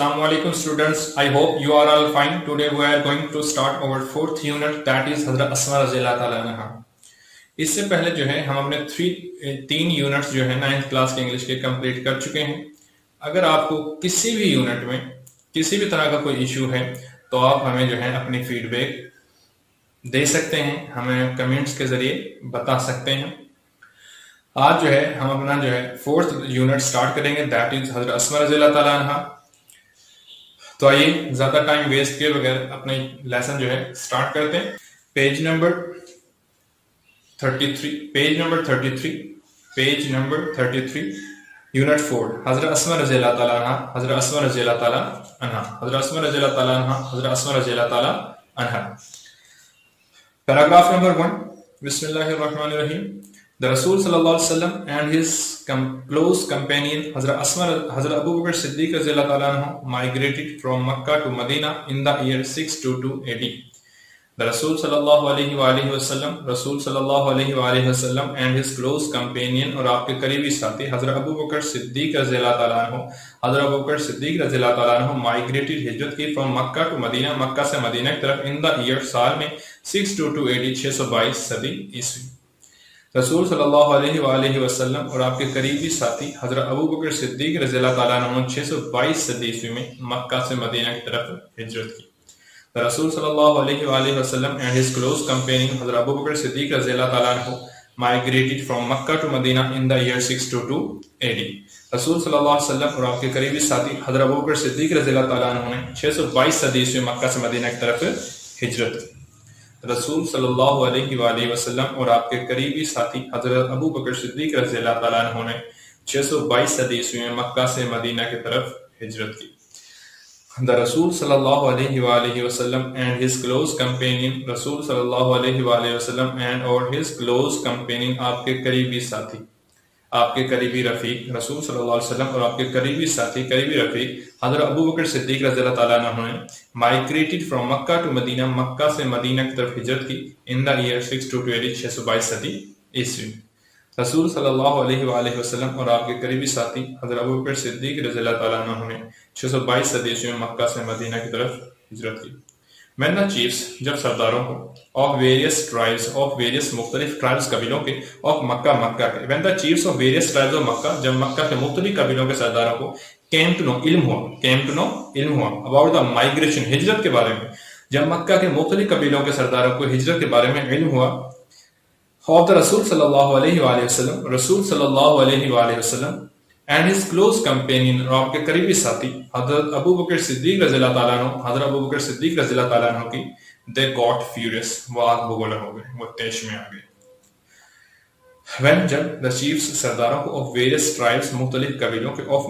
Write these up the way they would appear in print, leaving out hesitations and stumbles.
Assalamu alaikum students. I hope you are all fine. Today we are going to start our fourth unit, that is Hazrat Asma रज़ियल्लाहु ताला अन्हा। इससे पहले जो है हम अपने तीन यूनिट्स जो है 9th क्लास के इंग्लिश के कंप्लीट कर चुके हैं। अगर आपको किसी भी यूनिट में किसी भी तरह का कोई इशू है तो आप हमें जो है अपनी फीडबैक दे सकते हैं, हमें कमेंट्स के जरिए बता सकते हैं। आज जो है हम अपना जो है फोर्थ यूनिट स्टार्ट करेंगे, दैट इज हज़रत अस्मा रज़ियल्लाहु ताला अन्हा। तो आइए ज्यादा टाइम वेस्ट किए बगैर अपने लेसन जो है स्टार्ट करते हैं। पेज नंबर 33 यूनिट 4 हज़रत अस्मा रज़ियल्लाहु ताला अन्हा, हज़रत अस्मा रज़ियल्लाहु ताला अन्हा, हज़रत अस्मा रज़ियल्लाहु ताला अन्हा, हज़रत अस्मा रज़ियल्लाहु ताला अन्हा। पैराग्राफ नंबर 1, बिस्मिल्लाहिर्रहमानिर्रहीम। The Rasul sallallahu alaihi wasallam and his close companion Hazrat Abu Bakr Siddiq radhiyallahu ta'ala anhu migrated from Makkah to Medina in the year 622 AD. The Rasul sallallahu alaihi wasallam and his close companion और आपके करीबी साथी Hazrat Abu Bakr Siddiq radhiyallahu ta'ala anhu, Hazrat Abu Bakr Siddiq radhiyallahu ta'ala anhu migrated हिजरत की from Makkah to Medina, मक्का से Medina की तरफ in the year साल में 622 AD 622 सदी ईस्वी। रसूल सल्लल्लाहु अलैहि वसल्लम और आपके करीबी साथी हजरत अबू बकर सिद्दीक रज़ियल्लाहु ताला अन्हु 622 सदी ईस्वी में मक्का से मदीना की तरफ हिजरत की। रसूल सल्लल्लाहु अलैहि वसल्लम एंड हिज क्लोज कंपेनियन हजरत अबू बकर सिद्दीक रज़ियल्लाहु ताला अन्हु migrated from Mecca to Medina in the year 622 AD. रसूल सल्लल्लाहु अलैहि वसल्लम और आपके करीबी साथी हजरत अबू बकर सिद्दीक रज़ियल्लाहु ताला अन्हु ने 622 सदी ईस्वी में मक्का से मदीना की तरफ हिजरत की। रसूल सल्लल्लाहु अलैहि वसल्लम और आपके करीबी साथी हजरत अबू बकर सिद्दीक रज़ियल्लाहु ताला अन्हु ने 622 सदी ईस्वी में मक्का से मदीना की तरफ हिजरत की। द रसूल सल्लल्लाहु अलैहि वसल्लम एंड हिज क्लोज कंपेनियन, रसूल सल्लल्लाहु अलैहि वसल्लम एंड और हिज क्लोज कंपेनियन आपके करीबी साथी, आपके करीबी रफीक, रसूल सल्लल्लाहु अलैहि वसल्लम और आपके करीबी साथी करीबी रफीक हजरत अबू बकर सिद्दीक रज़ियल्लाहु ताला अन्हु ने migrated from Mecca to Medina, Mecca से मदीना की तरफ हिजरत की इन द ईयर 622 622 सदी ईस्वी। रसूल सल्लल्लाहु अलैहि वसल्लम और आपके करीबी साथी हजरत अबू बकर सिद्दीक रज़ियल्लाहु ताला अन्हु ने 622 सदी ईस्वी में मक्का से मदीना की तरफ हिजरत की। When the chiefs, जब सरदारों को of various tribes of various मुख्तलिफ ट्राइब्स कबीलों के of मक्का मक्का के when the chiefs of various tribes of मक्का, जब मक्का के मुख्तलिफ कबीलों के सरदारों को came to know इल्म हुआ about the migration हिजरत के बारे में, जब मक्का के मुख्तलिफ कबीलों के सरदारों को हिजरत के बारे में इल्म हुआ of the रसूल सल्लल्लाहु अलैहि वसल्लम, रसूल सल्लल्लाहु अलैहि वसल्लम and his close companion और आपके करीबी साथी हजरत अबू बकर सिद्दीक रज़ियल्लाहु ताला अन्हु, हजरत अबू बकर सिद्दीक रज़ियल्लाहु ताला अन्हु की they got furious, वो आग बगोला हो गए, वो तेश में आ गए। when, जब the chiefs सरदारों को of various tribes मुख्तलिफ कबीलों के of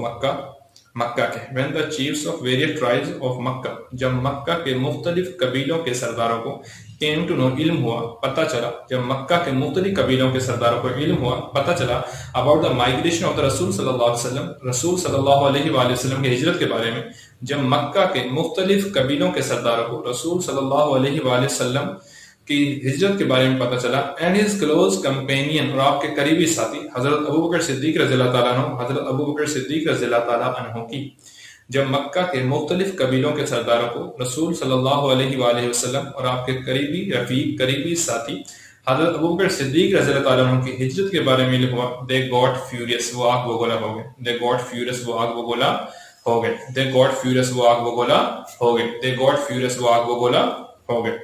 मक्का के when the chiefs of various tribes of मक्का, जब मक्का के मुख्तलिफ कबीलों के सरदारों को came to know इल्म हुआ पता चला, जब मक्का के मुख्तलिफ कबीलों के सरदारों को इल्म हुआ पता चला about the migration of the रसूल सल्लल्लाहु अलैहि वसल्लम, रसूल सल्लल्लाहु अलैहि वसल्लम की हिजरत के बारे में, जब मक्का के मुख्तलिफ कबीलों के सरदारों को रसूल सल्लल्लाहु अलैहि वसल्लम की हिजरत के बारे में पता चला एंड हिज क्लोज कंपेनियन और आपके करीबी साथी हजरत अबू बकर सिद्दीक रज़ियल्लाहु ताला अन्हु, हजरत अबू बकर सिद्दीक रज़ियल्लाहु ताला अन्हु की, जब मक्का के मुख्तलिफ कबीलों के सरदारों को रसूल सल्लल्लाहु अलैहि वसल्लम और आपके करीबी रफीक करीबी साथी हजरत अबू बकर सिद्दीक रज़ियल्लाहु ताला अन्हु की हिजरत के बारे में हुआ दे गॉट फ्यूरियस, वो आग बगोला हो गए, दे गॉट फ्यूरियस, वो आग बगोला हो गए, दे गॉट फ्यूरियस, वो आग बगोला हो गए, दे गॉट फ्यूरियस, वो आग बगोला हो गए।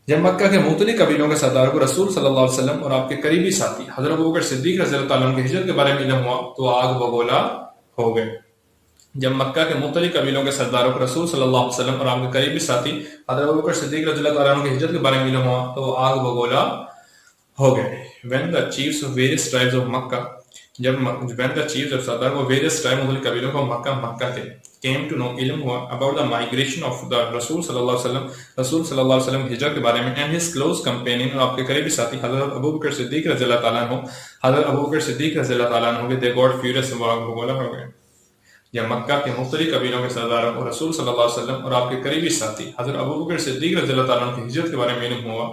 जब मक्का के मुख्तलिफ कबीलों के सरदारों को रसूल सल्लल्लाहु अलैहि वसल्लम और आपके करीबी साथी हजरत अबू बकर सिद्दीक रज़ियल्लाहु ताला अन्हु की हिजरत के बारे में इल्म हुआ तो आग बगोला हो गए। जब मक्का के मुख्तलिफ कबीलों के सरदारों को रसूल सल्लल्लाहु अलैहि वसल्लम और आपके करीबी साथी हजरत अबू बकर सिद्दीक रज़ियल्लाहु ताला अन्हु की हिजरत के बारे में इल्म हुआ तो आग बगोला हो गए। when the chiefs of various tribes of मक्का, जब when the chiefs of सरदार को various tribes मुख्तलिफ कबीलों को मक्का के came to know इल्म हुआ about the migration of the रसूल सल्लल्लाहु अलैहि वसल्लम हिजरत के बारे में and his close companion और आपके करीबी साथी हजरत अबू बकर सिद्दीक रज़ियल्लाहु ताला अन्हु, हजरत अबू बकर सिद्दीक रज़ियल्लाहु ताला अन्हु के they got furious, वो आग बगोला हो गए। जब मक्का के मुख्तलिफ कबीलों के सरदारों को रसूल सल्लल्लाहु अलैहि वसल्लम और आपके करीबी साथी हजरत अबू बकर सिद्दीक रज़ियल्लाहु ताला अन्हु की हिजरत के बारे में इल्म हुआ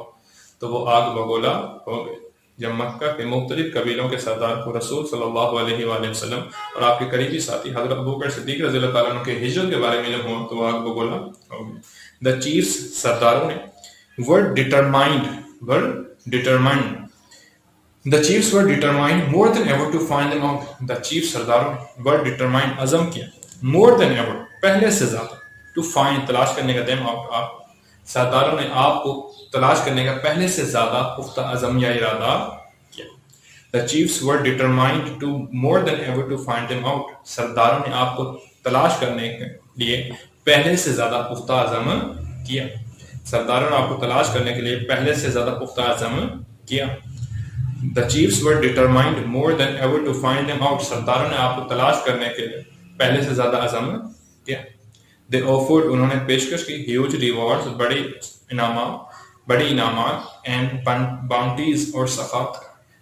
तो वो आग बगोला हो गए। جب مکہ کے مختلف قبیلوں کے سردار کو رسول صلی اللہ علیہ وآلہ وسلم اور آپ کے قریبی ساتھی حضرت ابوبکر صدیق رضی اللہ تعالیٰ عنہ کے ہجرت کے بارے میں علم ہوا تو آپ کو بولا ہوگا. دا چیفز سرداروں نے were determined The chiefs were determined more than ever to find them out. The chiefs سرداروں نے were determined عزم کیا more than ever پہلے سے زیادہ to find تلاش کرنے کا them out آپ سرداروں نے آپ کو تلاش کرنے کا پہلے سے زیادہ پختہ عزم یا ارادہ کیا. The chiefs were determined to more than ever to find them out. سرداروں نے آپ کو تلاش کرنے کے لیے پہلے سے زیادہ پختہ عزم کیا. سرداروں نے آپ کو تلاش کرنے کے لیے پہلے سے زیادہ پختہ عزم کیا. The chiefs were determined more than ever to find them out. سرداروں نے آپ کو تلاش کرنے کے لیے پہلے سے زیادہ عزم کیا. They offered انہوں نے پیشکش کی huge rewards بڑی انعامات and bounties اور سخاوت.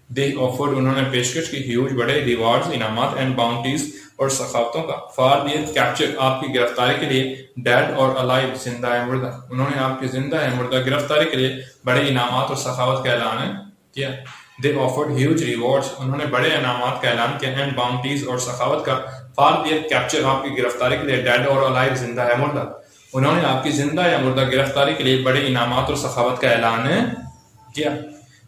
They offered انہوں نے پیشکش کی huge بڑے rewards انعامات and bounties اور سخاوتوں کا for their capture آپ کی گرفتاری کے لیے dead or alive زندہ یا مردہ. انہوں نے آپ کی زندہ یا مردہ گرفتاری کے لیے بڑے انعامات اور سخاوت کا اعلان کیا. They offered huge rewards انہوں نے بڑے انعامات کا اعلان کیا and bounties اور سخاوت کا for their capture آپ کی گرفتاری کے لیے dead or alive زندہ یا مردہ. انہوں نے آپ کی زندہ یا مردہ گرفتاری کے لیے بڑے انعامات اور سخاوت کا اعلان کیا.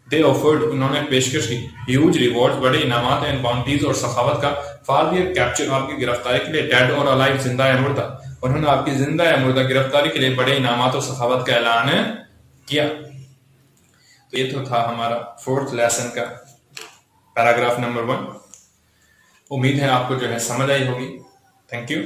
They offered انہوں نے پیشکش کی huge rewards بڑے انعامات and bounties اور سخاوت کا for their capture آپ کی گرفتاری کے لیے dead or alive زندہ یا مردہ. انہوں نے آپ کی زندہ یا مردہ گرفتاری کے لیے بڑے انعامات اور سخاوت کا اعلان کیا. تو یہ تو تھا ہمارا 4th لیسن کا پیراگراف نمبر 1. امید ہے آپ کو جو ہے سمجھ آئی ہوگی. Thank you.